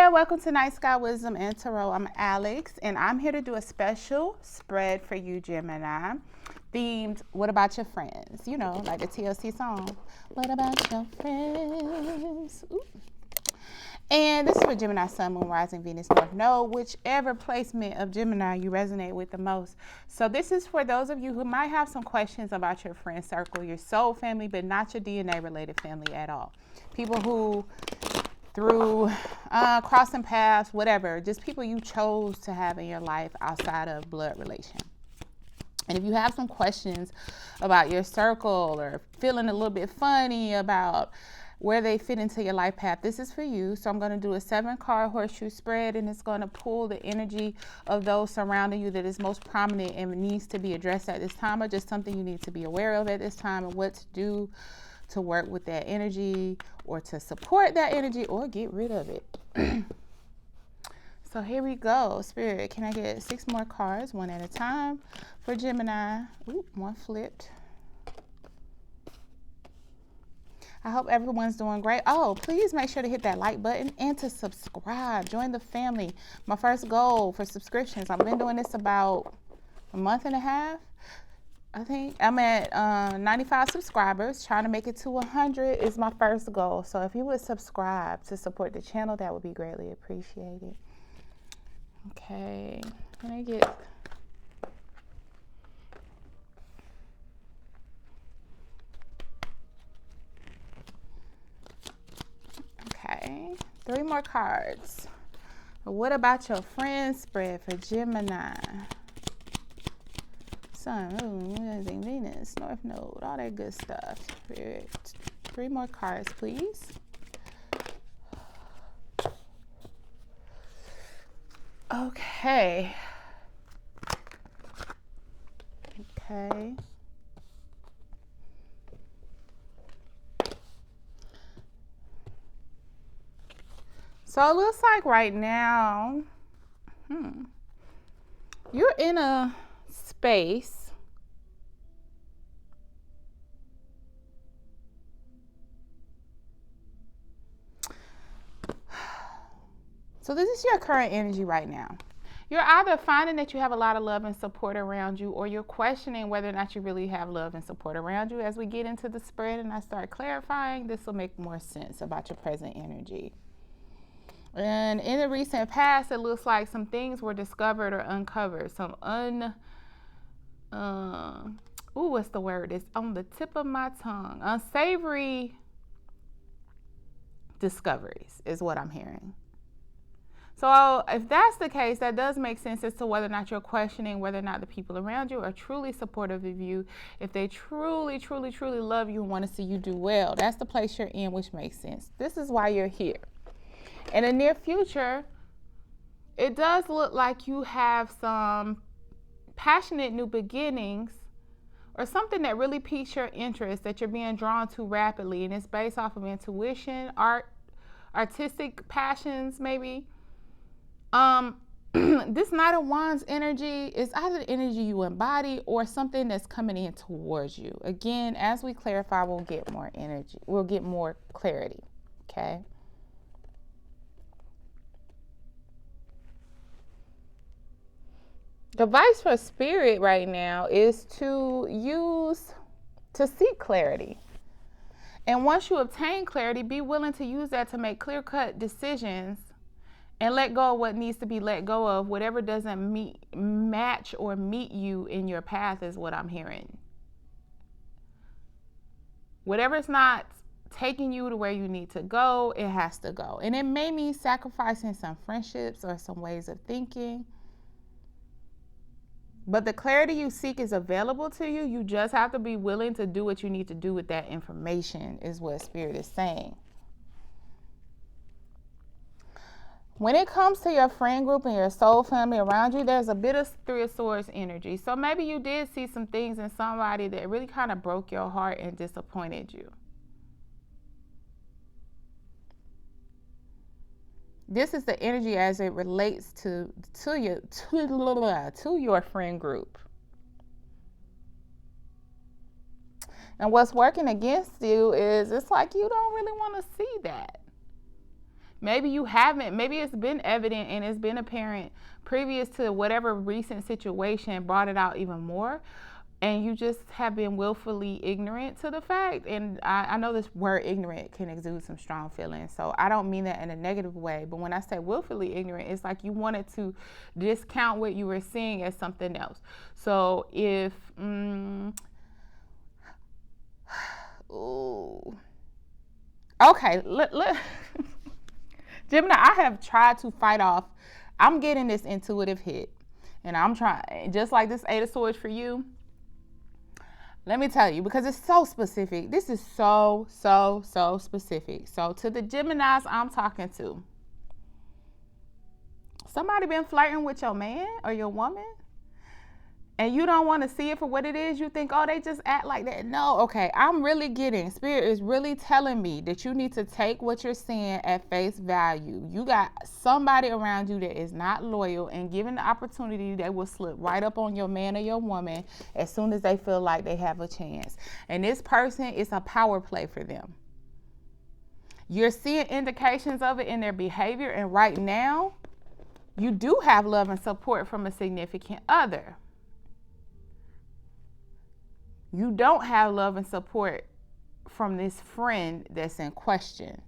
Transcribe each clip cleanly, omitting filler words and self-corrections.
there, welcome to Night Sky Wisdom and Tarot. I'm Alex, and I'm here to do a special spread for you, Gemini, themed, what about your friends? You know, like the TLC song, what about your friends? Ooh. And this is for Gemini, Sun, Moon, Rising, Venus, North Node, whichever placement of Gemini you resonate with the most. So this is for those of you who might have some questions about your friend circle, your soul family, but not your DNA-related family at all. People who, through crossing paths, whatever, just people you chose to have in your life outside of blood relation. And if you have some questions about your circle or feeling a little bit funny about where they fit into your life path, this is for you. So I'm going to do a 7-card horseshoe spread, and it's going to pull the energy of those surrounding you that is most prominent and needs to be addressed at this time, or just something you need to be aware of at this time, and what to do to work with that energy or to support that energy or get rid of it. So here we go. Spirit, can I get 6 more cards, one at a time for Gemini? Ooh, one flipped. I hope everyone's doing great. Oh, please make sure to hit that like button and to subscribe. Join the family. My first goal for subscriptions. I've been doing this about a month and a half. I think I'm at 95 subscribers. Trying to make it to 100 is my first goal. So if you would subscribe to support the channel, that would be greatly appreciated. Okay, can I get... Okay, 3 more cards. What about your friend spread for Gemini? Sun, Moon, Rising, Venus, North Node, all that good stuff. Spirit. 3 more cards, please. Okay. Okay. So it looks like right now, you're in a space so this is your current energy right now. You're either finding that you have a lot of love and support around you, or you're questioning whether or not you really have love and support around you. As we get into the spread and I start clarifying, this will make more sense about your present energy. And in the recent past, it looks like some things were discovered or uncovered. Some what's the word? It's on the tip of my tongue. Unsavory discoveries is what I'm hearing. So if that's the case, that does make sense as to whether or not you're questioning whether or not the people around you are truly supportive of you. If they truly, truly, truly love you and want to see you do well, that's the place you're in, which makes sense. This is why you're here. In the near future, it does look like you have some passionate new beginnings or something that really piques your interest that you're being drawn to rapidly, and it's based off of intuition, artistic passions maybe. This Knight of Wands energy is either the energy you embody or something that's coming in towards you. Again, as we clarify, we'll get more energy. We'll get more clarity, okay? The advice for spirit right now is to seek clarity. And once you obtain clarity, be willing to use that to make clear-cut decisions and let go of what needs to be let go of. Whatever doesn't match or meet you in your path is what I'm hearing. Whatever's not taking you to where you need to go, it has to go. And it may mean sacrificing some friendships or some ways of thinking. But the clarity you seek is available to you. You just have to be willing to do what you need to do with that information, is what Spirit is saying. When it comes to your friend group and your soul family around you, there's a bit of 3 of Swords energy. So maybe you did see some things in somebody that really kind of broke your heart and disappointed you. This is the energy as it relates to your friend group. And what's working against you is it's like you don't really want to see that. Maybe you haven't. Maybe it's been evident and it's been apparent previous to whatever recent situation brought it out even more. And you just have been willfully ignorant to the fact. And I know this word ignorant can exude some strong feelings. So I don't mean that in a negative way. But when I say willfully ignorant, it's like you wanted to discount what you were seeing as something else. So if, okay, Gemini, I have tried to fight off. I'm getting this intuitive hit. And I'm trying, just like this Eight of Swords for you. Let me tell you, because it's so specific. This is so specific. So to the Geminis I'm talking to, somebody been flirting with your man or your woman, and you don't want to see it for what it is. You think, oh, they just act like that. No, okay, I'm really getting, Spirit is really telling me that you need to take what you're seeing at face value. You got somebody around you that is not loyal, and given the opportunity, they will slip right up on your man or your woman as soon as they feel like they have a chance. And this person is a power play for them. You're seeing indications of it in their behavior, and right now, you do have love and support from a significant other. You don't have love and support from this friend that's in question.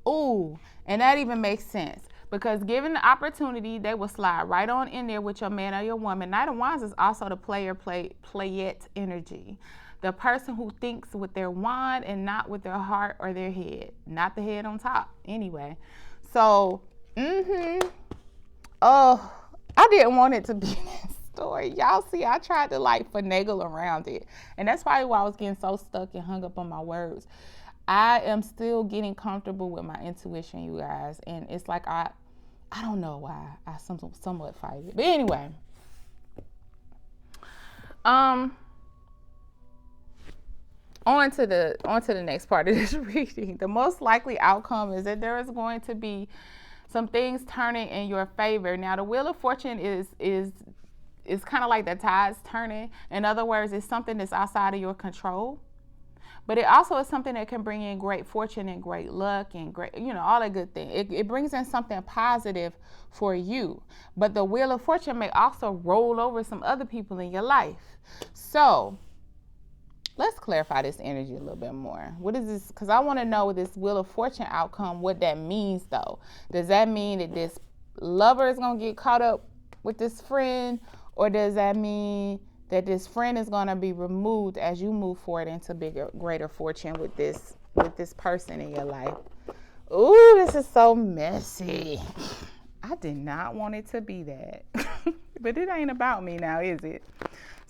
Ooh, and that even makes sense, because given the opportunity, they will slide right on in there with your man or your woman. Knight of Wands is also the playette energy. The person who thinks with their wand and not with their heart or their head. Not the head on top, anyway. So, oh, I didn't want it to be this story. Y'all see, I tried to like finagle around it, and that's probably why I was getting so stuck and hung up on my words. I am still getting comfortable with my intuition, you guys, and it's like I don't know why I somewhat fight it. But anyway, on to the next part of this reading. The most likely outcome is that there is going to be some things turning in your favor. Now, the Wheel of Fortune is kind of like the tides turning. In other words, it's something that's outside of your control. But it also is something that can bring in great fortune and great luck and great, all that good thing. It brings in something positive for you. But the Wheel of Fortune may also roll over some other people in your life. So let's clarify this energy a little bit more. What is this? Because I want to know this Wheel of Fortune outcome, what that means though. Does that mean that this lover is going to get caught up with this friend? Or does that mean that this friend is going to be removed as you move forward into greater fortune with this person in your life? Ooh, this is so messy. I did not want it to be that. But it ain't about me now, is it?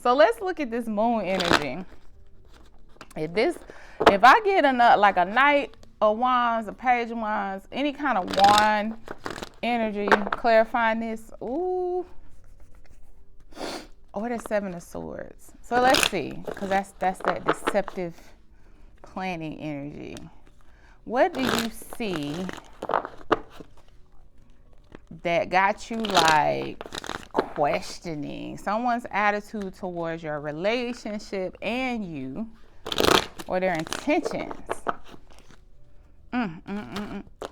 So let's look at this moon energy. If I get like a Knight of Wands, a Page of Wands, any kind of wand energy clarifying this, ooh. Or the Seven of Swords. So let's see, because that's that deceptive planning energy. What do you see that got you like questioning someone's attitude towards your relationship and you, or their intentions?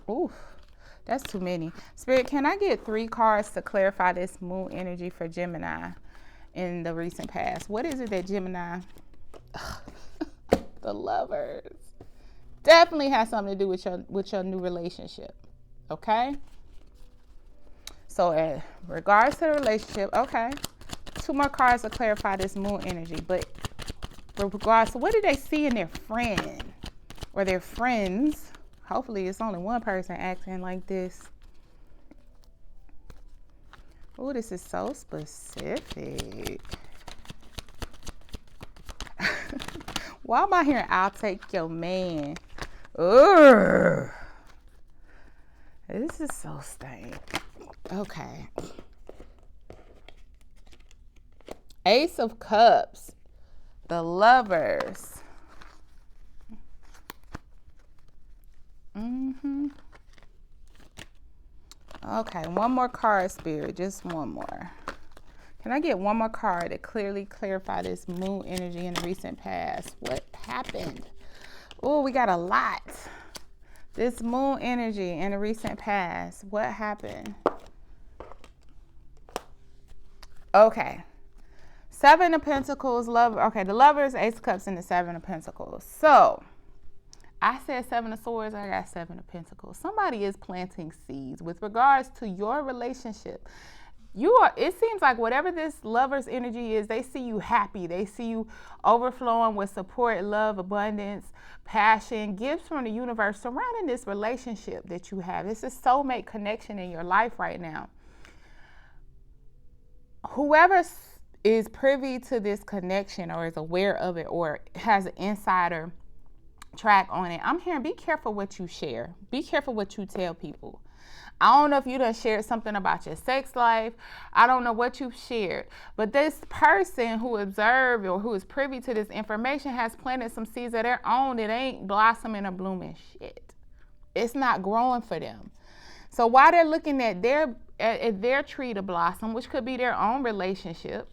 Ooh, that's too many. Spirit, can I get 3 cards to clarify this moon energy for Gemini in the recent past? What is it that Gemini, the Lovers, definitely has something to do with your new relationship? Okay. So in regards to the relationship, okay, 2 more cards to clarify this moon energy. But with regards to what do they see in their friend or their friends? Hopefully it's only one person acting like this. Oh, this is so specific. Why am I hearing I'll take your man? Ugh. This is so stank. Okay. Ace of Cups. The Lovers. Okay, one more card, Spirit. Just one more. Can I get one more card to clearly clarify this moon energy in the recent past? What happened? Oh, we got a lot. This moon energy in the recent past, what happened? Okay. Seven of Pentacles, love. Okay, the Lovers, Ace of Cups, and the Seven of Pentacles. So, I said Seven of Swords, I got Seven of Pentacles. Somebody is planting seeds with regards to your relationship. It seems like whatever this Lover's energy is, they see you happy. They see you overflowing with support, love, abundance, passion, gifts from the universe surrounding this relationship that you have. It's a soulmate connection in your life right now. Whoever is privy to this connection or is aware of it or has an insider track on it, I'm hearing be careful what you share. Be careful what you tell people. I don't know if you done shared something about your sex life. I don't know what you've shared. But this person who observed or who is privy to this information has planted some seeds of their own that ain't blossoming or blooming shit. It's not growing for them. So while they're looking at their tree to blossom, which could be their own relationship,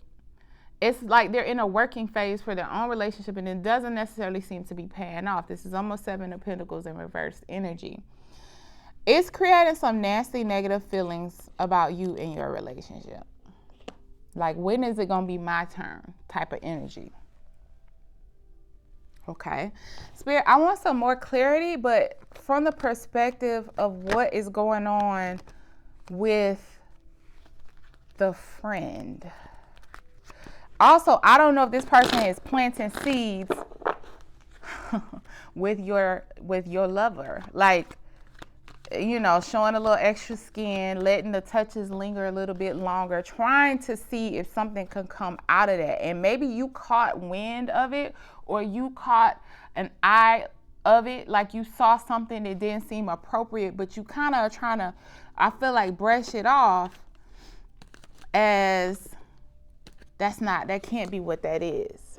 it's like they're in a working phase for their own relationship, and it doesn't necessarily seem to be paying off. This is almost Seven of Pentacles in reverse energy. It's creating some nasty negative feelings about you and your relationship. Like, when is it going to be my turn type of energy? Okay. Spirit, I want some more clarity, but from the perspective of what is going on with the friend. Also, I don't know if this person is planting seeds with your lover. Like, you know, showing a little extra skin, letting the touches linger a little bit longer, trying to see if something can come out of that. And maybe you caught wind of it, or you caught an eye of it, like you saw something that didn't seem appropriate, but you kind of are trying to, I feel like, brush it off as that can't be what that is.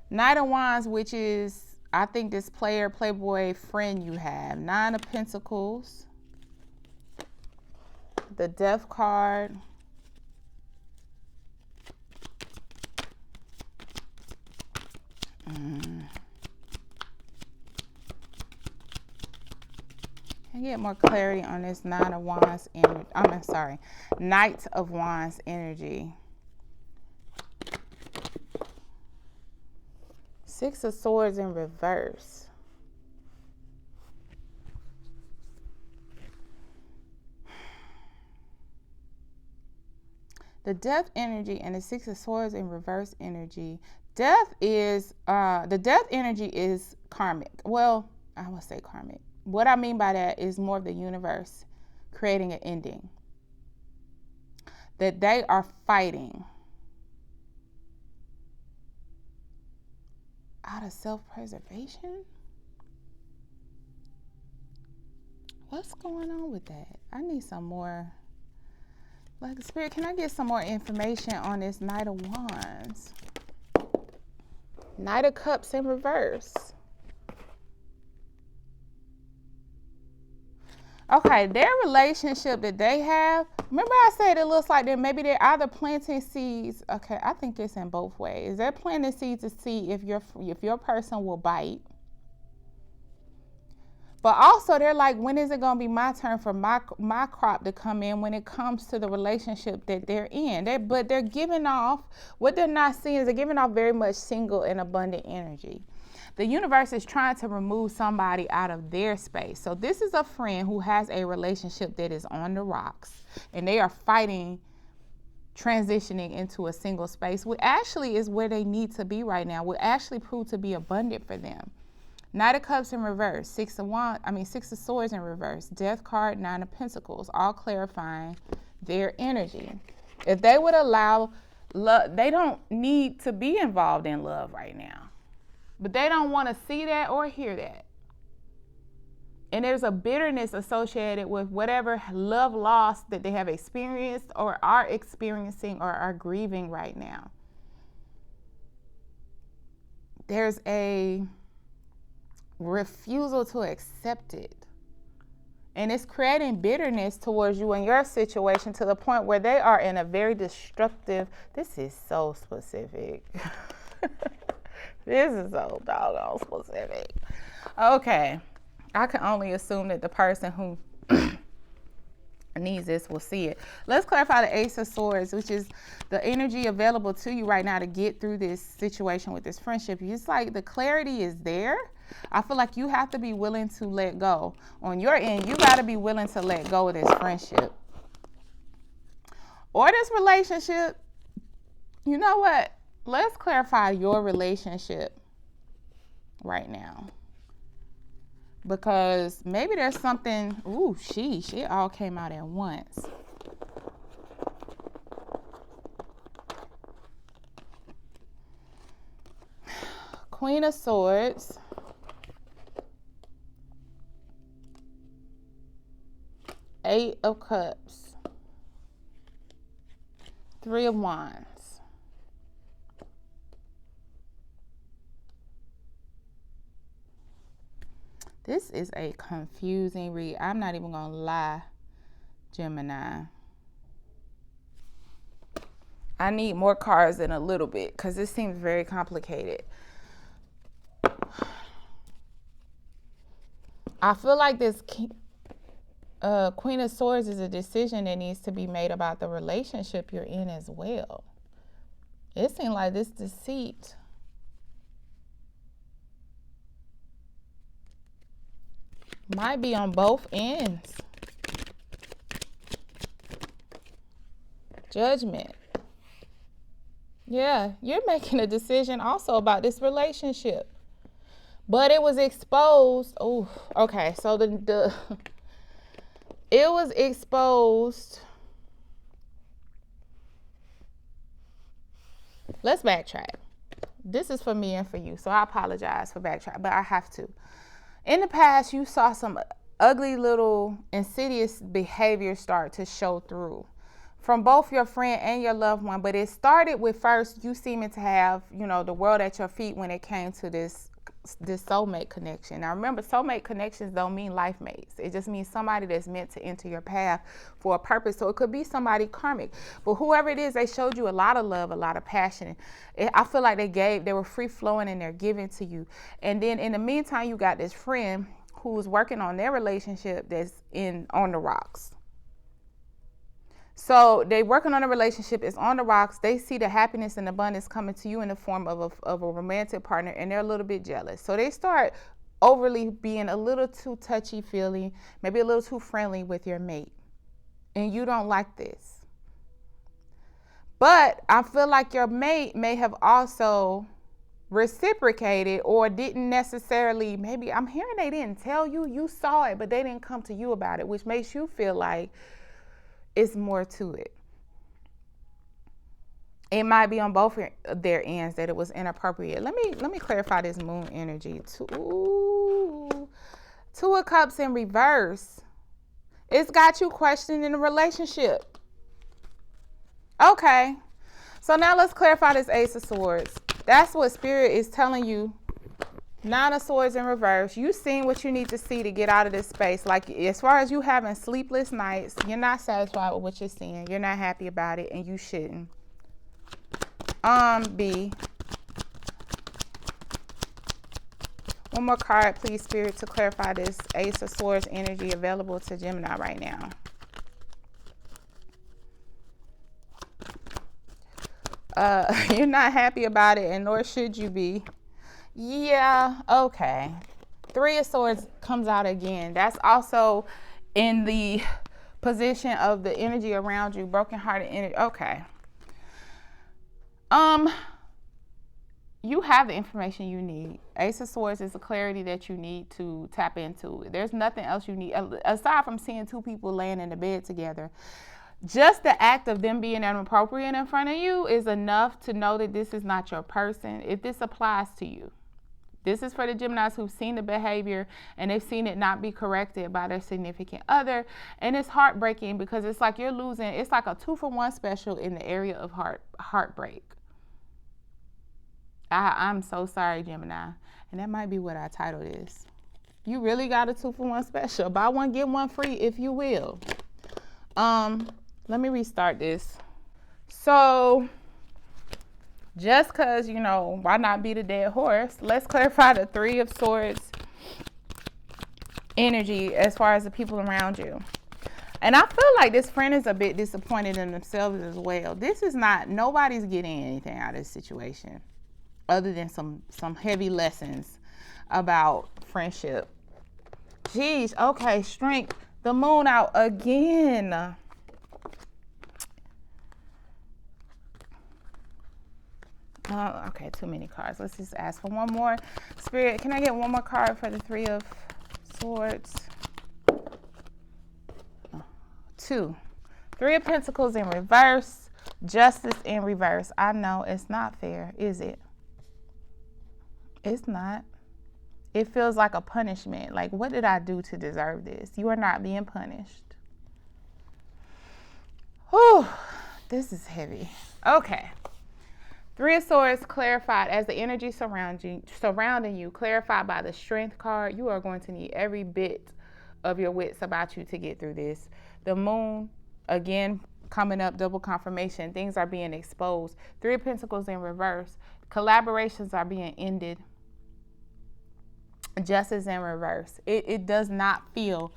Knight of Wands, which is, I think, this playboy friend you have. Nine of Pentacles. The Death card. Can I get more clarity on this Nine of Wands energy? I'm sorry. Knight of Wands energy. Six of Swords in reverse. The Death energy and the Six of Swords in reverse energy. Death is, the Death energy is karmic. Well, I would say karmic. What I mean by that is more of the universe creating an ending. That they are fighting out of self-preservation? What's going on with that? I need some more. Like, Spirit, can I get some more information on this Knight of Wands? Knight of Cups in reverse. Okay, their relationship that they have, remember I said it looks like maybe they're either planting seeds. Okay, I think it's in both ways. They're planting seeds to see if your person will bite. But also they're like, when is it going to be my turn for my crop to come in when it comes to the relationship that they're in? But they're giving off, what they're not seeing is they're giving off very much single and abundant energy. The universe is trying to remove somebody out of their space. So this is a friend who has a relationship that is on the rocks, and they are fighting transitioning into a single space, which actually is where they need to be right now, will actually prove to be abundant for them. Knight of Cups in reverse, Six of Swords in reverse, Death card, Nine of Pentacles, all clarifying their energy. If they would allow love, they don't need to be involved in love right now. But they don't want to see that or hear that. And there's a bitterness associated with whatever love loss that they have experienced or are experiencing or are grieving right now. There's a refusal to accept it. And it's creating bitterness towards you and your situation to the point where they are in a very destructive, this is so specific. This is so doggone specific. Okay. I can only assume that the person who needs this will see it. Let's clarify the Ace of Swords, which is the energy available to you right now to get through this situation with this friendship. It's like the clarity is there. I feel like you have to be willing to let go. On your end, you got to be willing to let go of this friendship or this relationship. You know what? Let's clarify your relationship right now. Because maybe there's something, ooh, it all came out at once. Queen of Swords. Eight of Cups. Three of Wands. This is a confusing read. I'm not even going to lie, Gemini. I need more cards in a little bit because this seems very complicated. I feel like this Queen of Swords is a decision that needs to be made about the relationship you're in as well. It seems like this deceit might be on both ends. Judgment. Yeah, you're making a decision also about this relationship. But it was exposed. Oh, okay. So it was exposed. Let's backtrack. This is for me and for you. So I apologize for backtrack, but I have to. In the past, you saw some ugly little insidious behavior start to show through from both your friend and your loved one. But it started with first you seeming to have, the world at your feet when it came to this soulmate connection. Now remember, soulmate connections don't mean life mates. It just means somebody that's meant to enter your path for a purpose. So it could be somebody karmic, but whoever it is, they showed you a lot of love, a lot of passion. I feel like they were free flowing and they're giving to you. And then in the meantime, you got this friend who's working on their relationship that's on the rocks. So they working on a relationship, it's on the rocks. They see the happiness and abundance coming to you in the form of a romantic partner, and they're a little bit jealous. So they start overly being a little too touchy-feely, maybe a little too friendly with your mate. And you don't like this. But I feel like your mate may have also reciprocated or didn't necessarily, maybe I'm hearing they didn't tell you, you saw it, but they didn't come to you about it, which makes you feel like it's more to it. It might be on both their ends that it was inappropriate. Let me clarify this moon energy. Two of Cups in reverse. It's got you questioning the relationship. Okay. So now let's clarify this Ace of Swords. That's what Spirit is telling you. Nine of Swords in reverse. You seen what you need to see to get out of this space. Like as far as you having sleepless nights, you're not satisfied with what you're seeing. You're not happy about it, and you shouldn't. B. One more card, please, Spirit, to clarify this Ace of Swords energy available to Gemini right now. You're not happy about it, and nor should you be. Yeah, okay. Three of Swords comes out again. That's also in the position of the energy around you, broken-hearted energy. Okay. You have the information you need. Ace of Swords is the clarity that you need to tap into. There's nothing else you need aside from seeing two people laying in the bed together. Just the act of them being inappropriate in front of you is enough to know that this is not your person. If this applies to you, this is for the Geminis who've seen the behavior and they've seen it not be corrected by their significant other. And it's heartbreaking because it's like you're losing. It's like a 2-for-1 special in the area of heartbreak. I'm so sorry, Gemini. And that might be what our title is. You really got a 2-for-1 special. Buy one, get one free, if you will. Let me restart this. So just because, why not beat a dead horse? Let's clarify the Three of Swords energy as far as the people around you. And I feel like this friend is a bit disappointed in themselves as well. This is not, nobody's getting anything out of this situation other than some heavy lessons about friendship. Jeez, okay, strength. The moon out again. Okay, too many cards. Let's just ask for one more. Spirit, can I get one more card for the Three of Swords? Two. Three of Pentacles in reverse. Justice in reverse. I know it's not fair, is it? It's not. It feels like a punishment. Like, what did I do to deserve this? You are not being punished. Whew, this is heavy. Okay. Three of Swords clarified as the energy surrounding you, clarified by the Strength card. You are going to need every bit of your wits about you to get through this. The moon, again, coming up, double confirmation. Things are being exposed. Three of Pentacles in reverse. Collaborations are being ended. Justice in reverse. It doesn't feel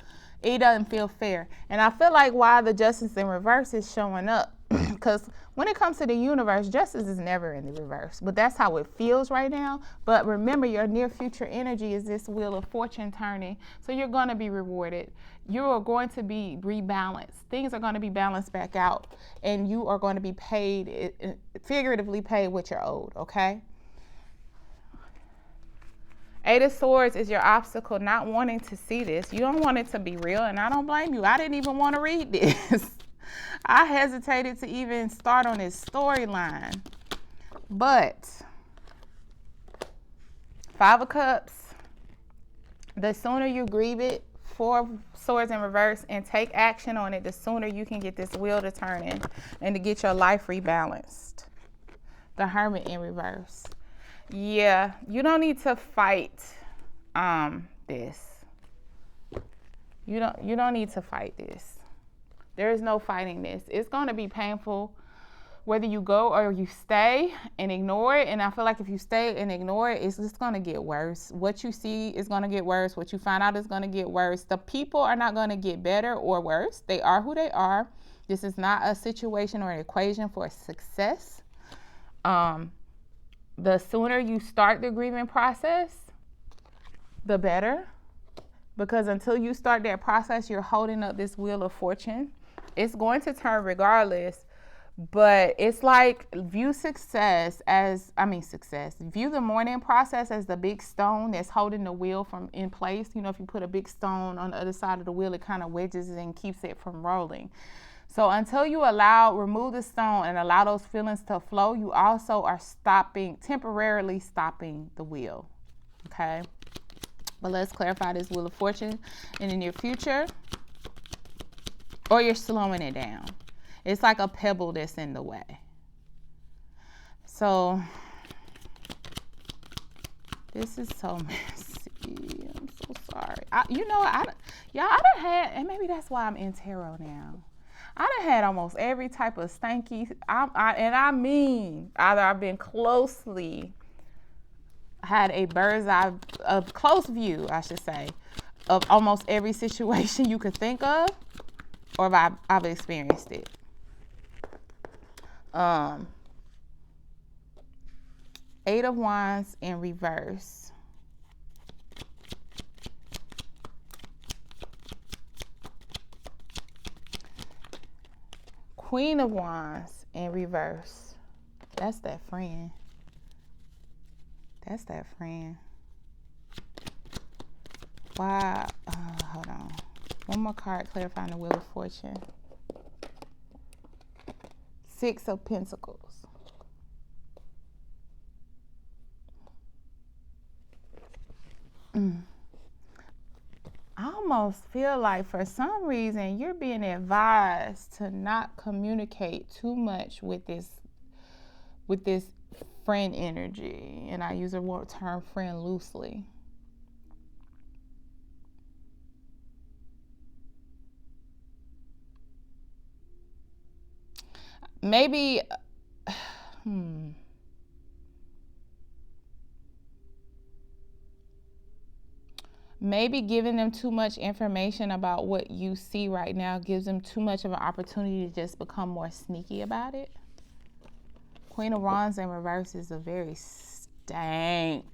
fair. And I feel like why the justice in reverse is showing up, because when it comes to the universe, justice is never in the reverse, but that's how it feels right now. But remember, your near future energy is this wheel of fortune turning, so you're going to be rewarded. You are going to be rebalanced. Things are going to be balanced back out, and you are going to be paid, figuratively paid what you're owed, okay? Eight of Swords is your obstacle, not wanting to see this. You don't want it to be real, and I don't blame you. I didn't even want to read this. I hesitated to even start on this storyline. But Five of Cups, the sooner you grieve it, Four of Swords in reverse, and take action on it, the sooner you can get this wheel to turn in and to get your life rebalanced. The Hermit in reverse. Yeah, you don't need to fight this. You don't need to fight this. There is no fighting this. It's going to be painful whether you go or you stay and ignore it. And I feel like if you stay and ignore it, it's just going to get worse. What you see is going to get worse. What you find out is going to get worse. The people are not going to get better or worse. They are who they are. This is not a situation or an equation for success. The sooner you start the grieving process, the better. Because until you start that process, you're holding up this wheel of fortune. It's going to turn regardless. But it's like, view View the mourning process as the big stone that's holding the wheel in place. You know, if you put a big stone on the other side of the wheel, it kind of wedges it and keeps it from rolling. So until you remove the stone and allow those feelings to flow, you also are temporarily stopping the wheel, okay? But let's clarify this wheel of fortune in the near future, or you're slowing it down. It's like a pebble that's in the way. So this is so messy. I'm so sorry. Y'all, I done had, and maybe that's why I'm in tarot now. I done had almost every type of stanky, either I've been had a a close view, I should say, of almost every situation you could think of, or I've experienced it. Eight of Wands in reverse. Queen of Wands in reverse. That's that friend. That's that friend. Why? Hold on. One more card clarifying the Wheel of Fortune. Six of Pentacles. I almost feel like for some reason you're being advised to not communicate too much with this friend energy, and I use the term friend loosely. Maybe maybe giving them too much information about what you see right now gives them too much of an opportunity to just become more sneaky about it. Queen of Wands in reverse is a very stank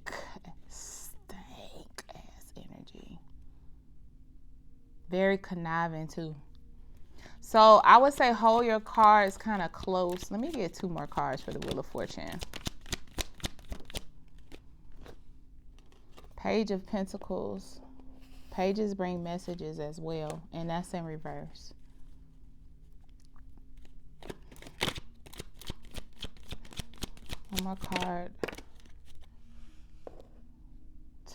ass energy. Very conniving too. So I would say hold your cards kind of close. Let me get 2 more cards for the Wheel of Fortune. Page of Pentacles. Pages bring messages as well, and that's in reverse. One more card.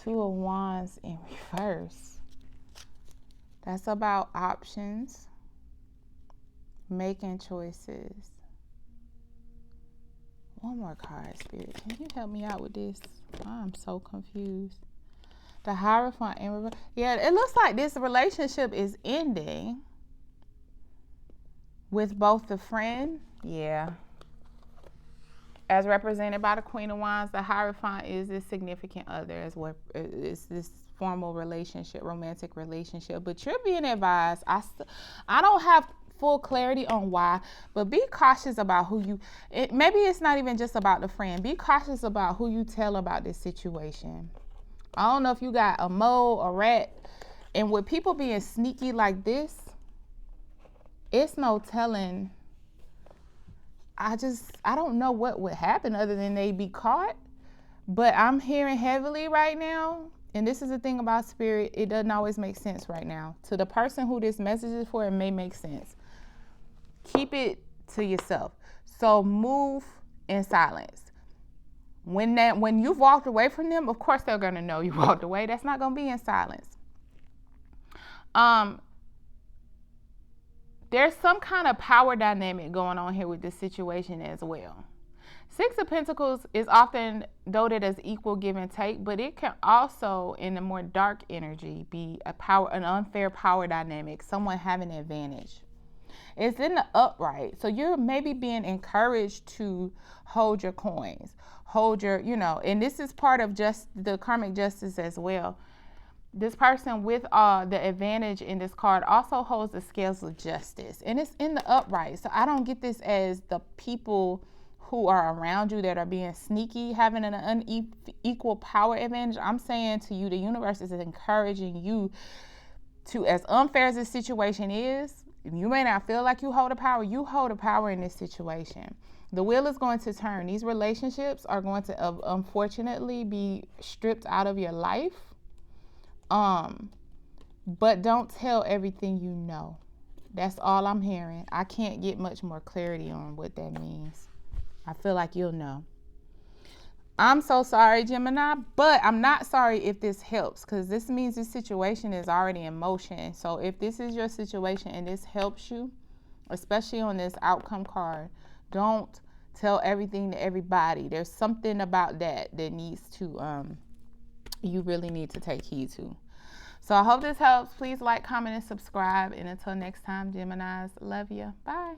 2 of Wands in reverse. That's about options, making choices. One more card, Spirit. Can you help me out with this? I'm so confused. The Hierophant in reverse. Yeah, it looks like this relationship is ending with both the friend. Yeah. As represented by the Queen of Wands, the Hierophant is this significant other, as what is this formal relationship, romantic relationship. But you're being advised. I don't have full clarity on why, but be cautious about who you. Maybe it's not even just about the friend. Be cautious about who you tell about this situation. I don't know if you got a mole, a rat, and with people being sneaky like this, it's no telling. I don't know what would happen other than they be caught. But I'm hearing heavily right now, and this is the thing about Spirit, it doesn't always make sense right now. To the person who this message is for, it may make sense. Keep it to yourself. So move in silence. When you've walked away from them, of course they're going to know you walked away. That's not going to be in silence. There's some kind of power dynamic going on here with this situation as well. 6 of Pentacles is often noted as equal give and take, but it can also, in the more dark energy, be an unfair power dynamic, someone having an advantage. It's in the upright, so you're maybe being encouraged to hold your coins, hold your, and this is part of just the karmic justice as well. This person with the advantage in this card also holds the scales of justice, and it's in the upright. So I don't get this as the people who are around you that are being sneaky, having an unequal power advantage. I'm saying to you, the universe is encouraging you to, as unfair as this situation is, you may not feel like you hold the power. You hold the power in this situation. The wheel is going to turn. These relationships are going to, unfortunately, be stripped out of your life. But don't tell everything you know. That's all I'm hearing. I can't get much more clarity on what that means. I feel like you'll know. I'm so sorry, Gemini, but I'm not sorry if this helps, because this means this situation is already in motion. So if this is your situation and this helps you, especially on this outcome card, don't tell everything to everybody. There's something about that needs to, you really need to take heed to. So I hope this helps. Please like, comment, and subscribe. And until next time, Geminis, love you. Bye.